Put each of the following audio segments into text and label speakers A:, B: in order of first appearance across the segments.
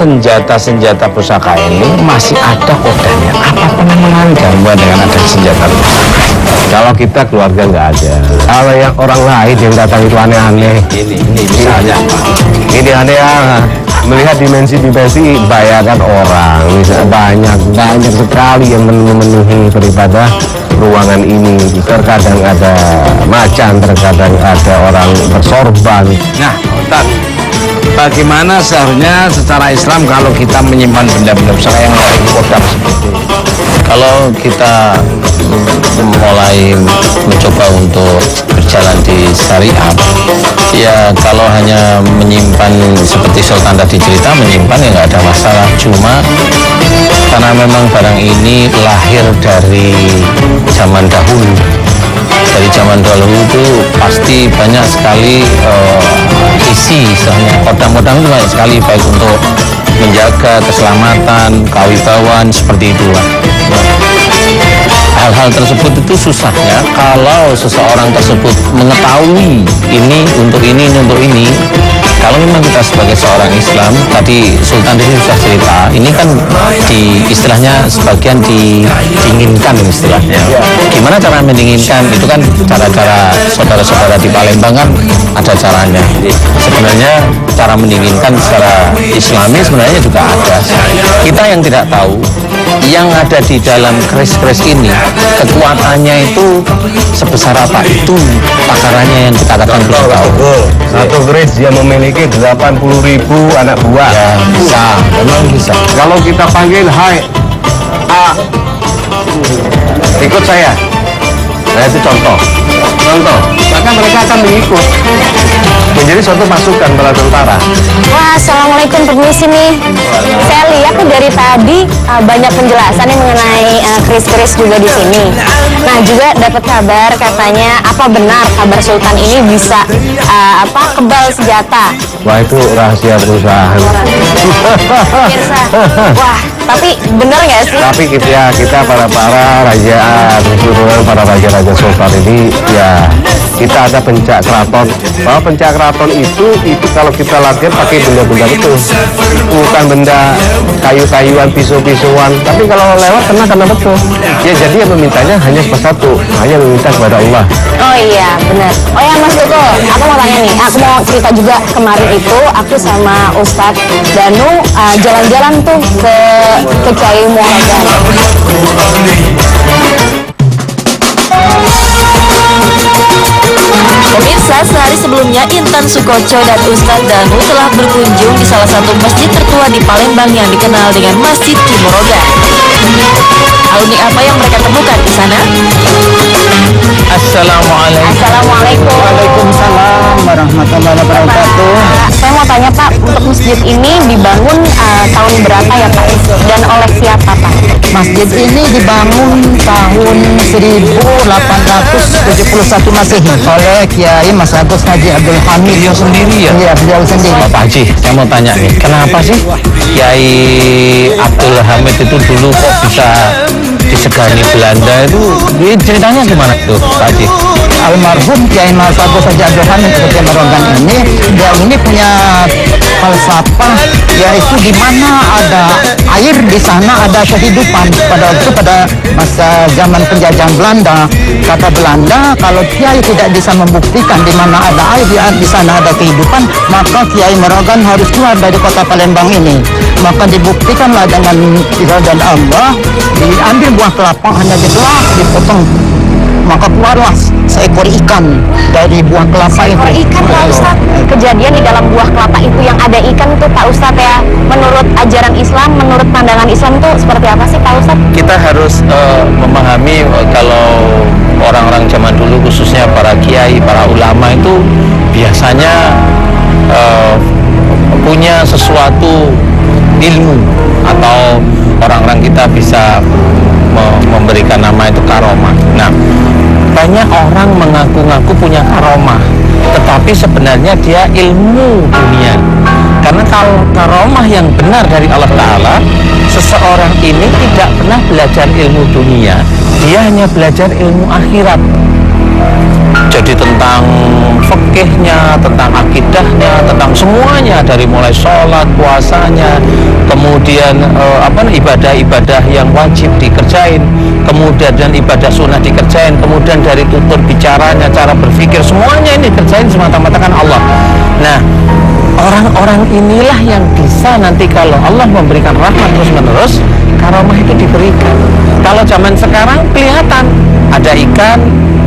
A: senjata-senjata pusaka ini masih ada kodanya. Apa pernah mengalami gangguan dengan ada senjata? Kalau kita keluarga nggak ada. Kalau yang orang lain yang datang itu aneh-aneh. Ini misalnya. Ini aneh ya. Melihat dimensi-dimensi bayangan orang, misalnya banyak sekali yang memenuhi daripada ruangan ini. Terkadang ada macan, terkadang ada orang bersorban. Nah, Ustaz, bagaimana seharusnya secara Islam kalau kita menyimpan benda-benda pusaka yang memiliki kodam seperti ini? Kalau kita mulai mencoba untuk berjalan di syariat, ya kalau hanya menyimpan seperti Sultan tadi cerita, menyimpan ya nggak ada masalah. Cuma karena memang barang ini lahir dari zaman dahulu, dari zaman dahulu itu pasti banyak sekali isi, misalnya kodam-kodam itu banyak sekali, baik untuk menjaga keselamatan, kewibawaan seperti itu. Hal-hal tersebut itu susahnya kalau seseorang tersebut mengetahui ini untuk ini, ini untuk ini. Kalau memang kita sebagai seorang Islam, tadi Sultan ini sudah cerita, ini kan istilahnya sebagian didinginkan istilahnya. Gimana cara mendinginkan? Itu kan cara-cara saudara-saudara di Palembang kan ada caranya. Sebenarnya cara mendinginkan secara Islami sebenarnya juga ada. Kita yang tidak tahu, yang ada di dalam keris-keris ini kekuatannya itu sebesar apa, itu takarannya yang kita katakan belum tahu.
B: Satu keris dia memiliki 80.000 anak buah.
A: Ya, bisa, memang bisa.
B: Kalau kita panggil, hai A, ikut saya. Nah, itu contoh, maka mereka akan mengikut, menjadi suatu pasukan bala tentara.
C: Wah, assalamualaikum, permisi nih. Saya lihat tuh dari tadi banyak penjelasan yang mengenai keris-keris juga di sini. Nah, juga dapat kabar katanya apa benar kabar Sultan ini bisa kebal senjata.
B: Wah, itu rahasia perusahaan.
C: Pemirsa, wah, tapi benar nggak sih?
B: Tapi kita para raja, keseluruhan para raja-raja Sultan ini, ya kita ada pencak keraton. Bahwa pencak keraton itu kalau kita latihan pakai benda-benda itu, bukan benda kayu-kayuan, pisau-pisauan. Tapi kalau lewat kena betul. Ya, jadi yang memintanya hanya satu, hanya meminta kepada Allah.
C: Oh iya, benar. Oh ya, Mas Joko, aku mau tanya nih. Aku mau cerita juga, kemarin itu aku sama Ustadz Danu jalan-jalan tuh ke Kiai Muhammad.
D: Pemirsa, sehari sebelumnya Intan Sukoco dan Ustadz Danu telah berkunjung di salah satu masjid tertua di Palembang yang dikenal dengan Masjid Kimoroga. Hal unik apa yang mereka temukan di sana?
C: Assalamualaikum.
E: Waalaikumsalam warahmatullahi wabarakatuh.
C: Saya mau tanya Pak, untuk masjid ini dibangun tahun berapa ya Pak? Dan oleh siapa Pak?
E: Masjid ini dibangun tahun 1871 Masehi oleh Kiai Mas Agus Haji Abdul Hamid.
A: Beliau sendiri ya?
E: Iya, beliau sendiri.
A: Pak Haji, saya mau tanya nih, kenapa sih Kiai Abdul Hamid itu dulu kok bisa disegani Belanda itu? Ceritanya gimana tuh Pak Haji?
E: Almarhum Kiai Mas Agus Haji Abdul Hamid seperti Merogan ini, dia ini punya falsafah, yaitu di mana ada air di sana ada kehidupan. Pada masa zaman penjajahan Belanda, kata Belanda kalau Kiai tidak bisa membuktikan di mana ada air, di sana ada kehidupan, maka Kiai Merogan harus keluar dari kota Palembang ini. Maka dibuktikanlah dengan iradah Allah, diambil buah kelapa, hanya dibelah, dipotong, maka keluarlah seekor ikan dari buah kelapa itu.
C: Seekor ikan Pak Ustadz. Kejadian di dalam buah kelapa itu yang ada ikan tuh Pak Ustadz ya. Menurut ajaran Islam, menurut pandangan Islam tuh seperti apa sih Pak Ustadz?
A: Kita harus memahami kalau orang-orang zaman dulu, khususnya para kiai, para ulama itu biasanya punya sesuatu ilmu, atau orang-orang kita bisa memberikan nama itu karomah. Nah, banyak orang mengaku-ngaku punya karomah, tetapi sebenarnya dia ilmu dunia. Karena kalau karomah yang benar dari Allah Ta'ala, seseorang ini tidak pernah belajar ilmu dunia, dia hanya belajar ilmu akhirat.
F: Jadi tentang fikihnya, tentang akidahnya, tentang semuanya, dari mulai sholat, puasanya, kemudian ibadah-ibadah yang wajib dikerjain, kemudian dan ibadah sunnah dikerjain, kemudian dari tutur bicaranya, cara berpikir, semuanya ini kerjain semata-mata kan Allah. Nah, orang-orang inilah yang bisa nanti kalau Allah memberikan rahmat terus-menerus, karomah itu diberikan. Kalau zaman sekarang kelihatan ada ikan,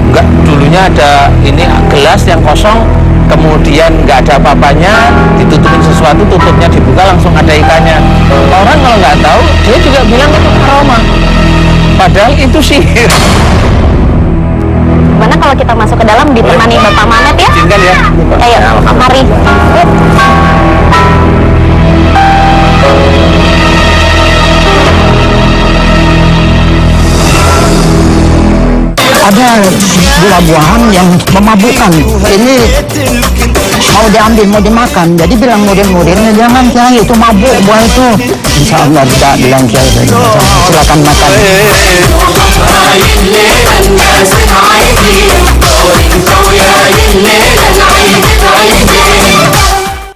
F: enggak, dulunya ada ini gelas yang kosong, kemudian nggak ada apa-apanya, ditutupin sesuatu, tutupnya dibuka langsung ada ikannya. Orang kalau nggak tahu, dia juga bilang itu karomah, padahal itu sihir.
C: Gimana kalau kita masuk ke dalam ditemani Bapak Mamet ya?
F: Izinkan ya.
C: Ayo, mari.
E: Ada buah-buahan yang memabukkan. Ini mau diambil, mau dimakan. Jadi bilang murid-muridnya, jangan Kiai, itu mabuk buah itu. Insya Allah tidak bilang Kiai. Silakan makan.